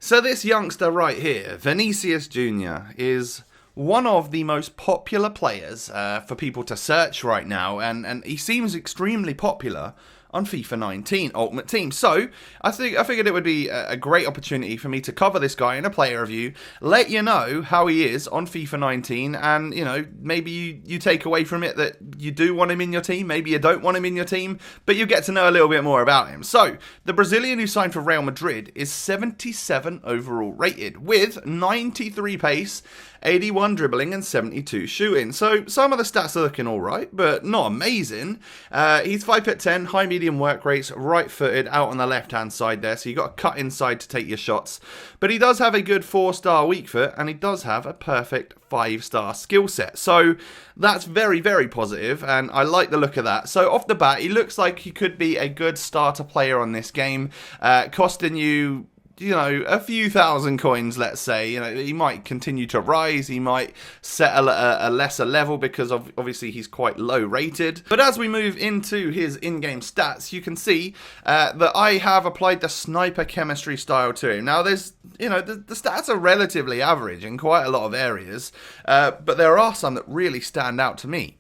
So this youngster right here, Vinicious Junior, is one of the most popular players for people to search right now, and he seems extremely popular on FIFA 19 Ultimate Team. So I figured it would be a great opportunity for me to cover this guy in a player review, let you know how he is on FIFA 19, and maybe you take away from it that you do want him in your team, maybe you don't want him in your team, but you get to know a little bit more about him. So the Brazilian who signed for Real Madrid is 77 overall rated with 93 pace, 81 dribbling and 72 shooting. So some of the stats are looking alright, but not amazing. He's 5'10", high medium work rates, right footed, out on the left hand side there, so you've got to cut inside to take your shots. But he does have a good 4-star weak foot, and he does have a perfect 5-star skill set. So that's very, very positive, and I like the look of that. So off the bat, he looks like he could be a good starter player on this game, costing you a few thousand coins, let's say. He might continue to rise, he might settle at a lesser level because obviously he's quite low rated. But as we move into his in-game stats, you can see that I have applied the sniper chemistry style to him. Now there's, the stats are relatively average in quite a lot of areas, but there are some that really stand out to me.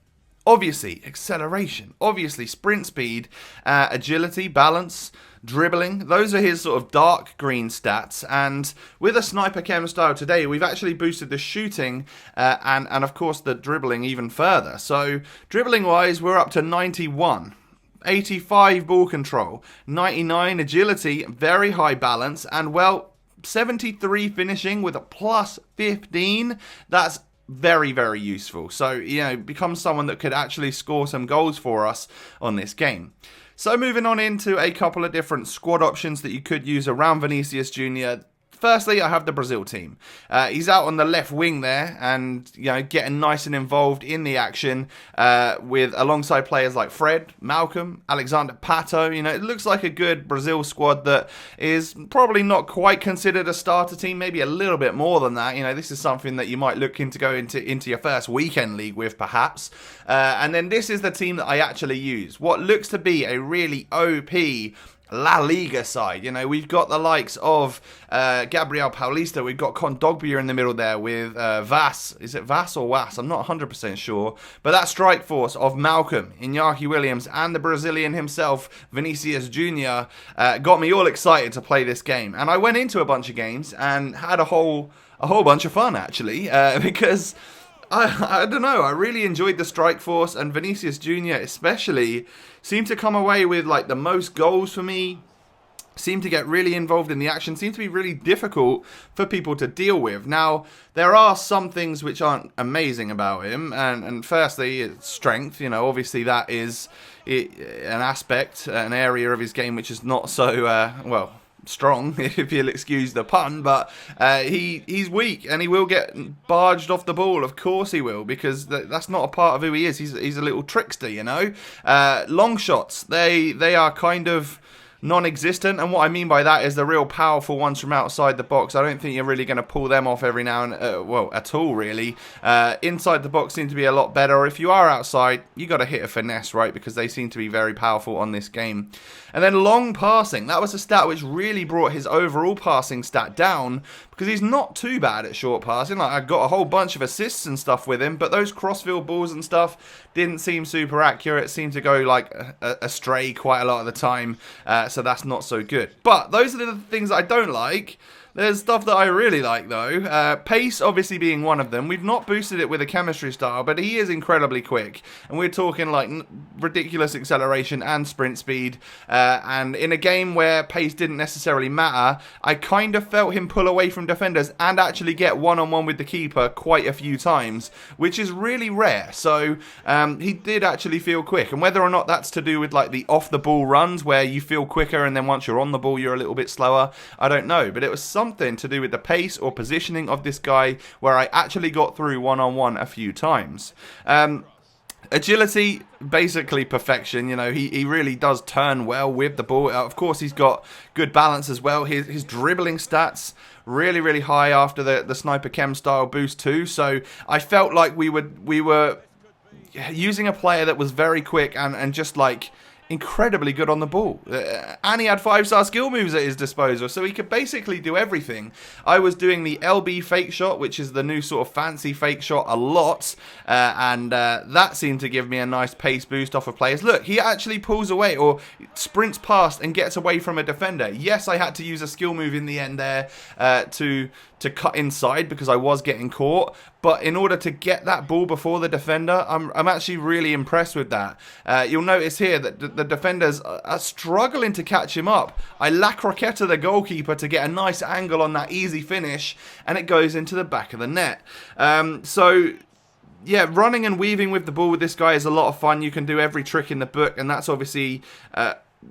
Obviously, acceleration, obviously sprint speed, agility, balance, dribbling. Those are his sort of dark green stats, and with a sniper chem style today, we've actually boosted the shooting and of course the dribbling even further. So dribbling wise, we're up to 91. 85 ball control, 99 agility, very high balance, and 73 finishing with a plus 15. That's very, very useful. So, becomes someone that could actually score some goals for us on this game. So moving on into a couple of different squad options that you could use around Vinicious Junior. Firstly, I have the Brazil team. He's out on the left wing there, and getting nice and involved in the action with alongside players like Fred, Malcolm, Alexander Pato. It looks like a good Brazil squad that is probably not quite considered a starter team, maybe a little bit more than that. This is something that you might look into go into your first weekend league with, perhaps. And then this is the team that I actually use. What looks to be a really OP La Liga side. We've got the likes of Gabriel Paulista, we've got Kondogbia in the middle there with Vas. Is it Vas or Was? I'm not 100% sure. But that strike force of Malcolm, Iñaki Williams, and the Brazilian himself, Vinicious Junior, got me all excited to play this game. And I went into a bunch of games and had a whole bunch of fun, actually, because I don't know, I really enjoyed the strike force, and Vinicious Junior especially seemed to come away with the most goals for me, seemed to get really involved in the action, seemed to be really difficult for people to deal with. Now, there are some things which aren't amazing about him, and firstly, it's strength. Obviously that is an aspect, an area of his game which is not so, strong, if you'll excuse the pun, but he's weak, and he will get barged off the ball. Of course he will, because that's not a part of who he is. He's a little trickster, long shots, they are kind of non-existent, and what I mean by that is the real powerful ones from outside the box. I don't think you're really going to pull them off every now and at all, really. Inside the box seem to be a lot better, or if you are outside, you got to hit a finesse, right, because they seem to be very powerful on this game. And then long passing, that was a stat which really brought his overall passing stat down, because he's not too bad at short passing. I got a whole bunch of assists and stuff with him, but those crossfield balls and stuff didn't seem super accurate, seemed to go astray quite a lot of the time, so that's not so good. But those are the things that I don't like. There's stuff that I really like, though. Pace obviously being one of them. We've not boosted it with a chemistry style, but he is incredibly quick. And we're talking ridiculous acceleration and sprint speed. And in a game where pace didn't necessarily matter, I kind of felt him pull away from defenders and actually get one-on-one with the keeper quite a few times, which is really rare. So he did actually feel quick. And whether or not that's to do with the off-the-ball runs where you feel quicker and then once you're on the ball you're a little bit slower, I don't know. But it was something to do with the pace or positioning of this guy where I actually got through one-on-one a few times. Agility, basically perfection. He really does turn well with the ball. Of course, he's got good balance as well. His dribbling stats really, really high after the sniper chem style boost too. So I felt like we were using a player that was very quick and just incredibly good on the ball. And he had 5-star skill moves at his disposal, so he could basically do everything. I was doing the LB fake shot, which is the new sort of fancy fake shot, a lot, and that seemed to give me a nice pace boost off of players. Look, he actually pulls away or sprints past and gets away from a defender. Yes, I had to use a skill move in the end there to cut inside because I was getting caught. But in order to get that ball before the defender, I'm actually really impressed with that. You'll notice here that the defenders are struggling to catch him up. I La Croqueta the goalkeeper to get a nice angle on that easy finish, and it goes into the back of the net. So yeah, running and weaving with the ball with this guy is a lot of fun. You can do every trick in the book, and that's obviously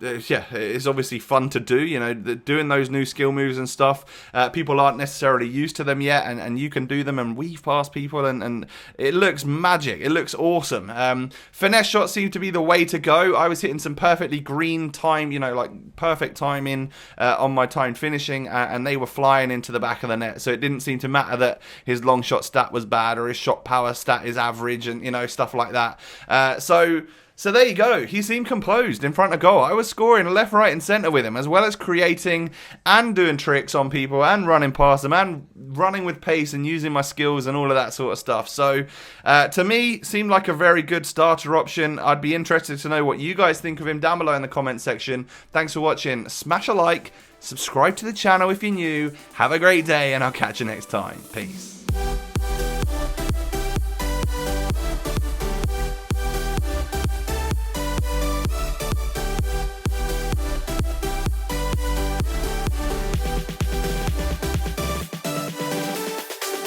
yeah, it's obviously fun to do, you know, doing those new skill moves and stuff. People aren't necessarily used to them yet, and you can do them and weave past people, and it looks magic. It looks awesome. Finesse shots seem to be the way to go. I was hitting some perfectly green time, you know, like perfect timing on my timed finishing, and they were flying into the back of the net, so it didn't seem to matter that his long shot stat was bad or his shot power stat is average, and, you know, stuff like that. So there you go. He seemed composed in front of goal. I was scoring left, right, and centre with him, as well as creating and doing tricks on people and running past them and running with pace and using my skills and all of that sort of stuff. So to me, seemed like a very good starter option. I'd be interested to know what you guys think of him down below in the comment section. Thanks for watching. Smash a like, subscribe to the channel if you're new. Have a great day, and I'll catch you next time. Peace.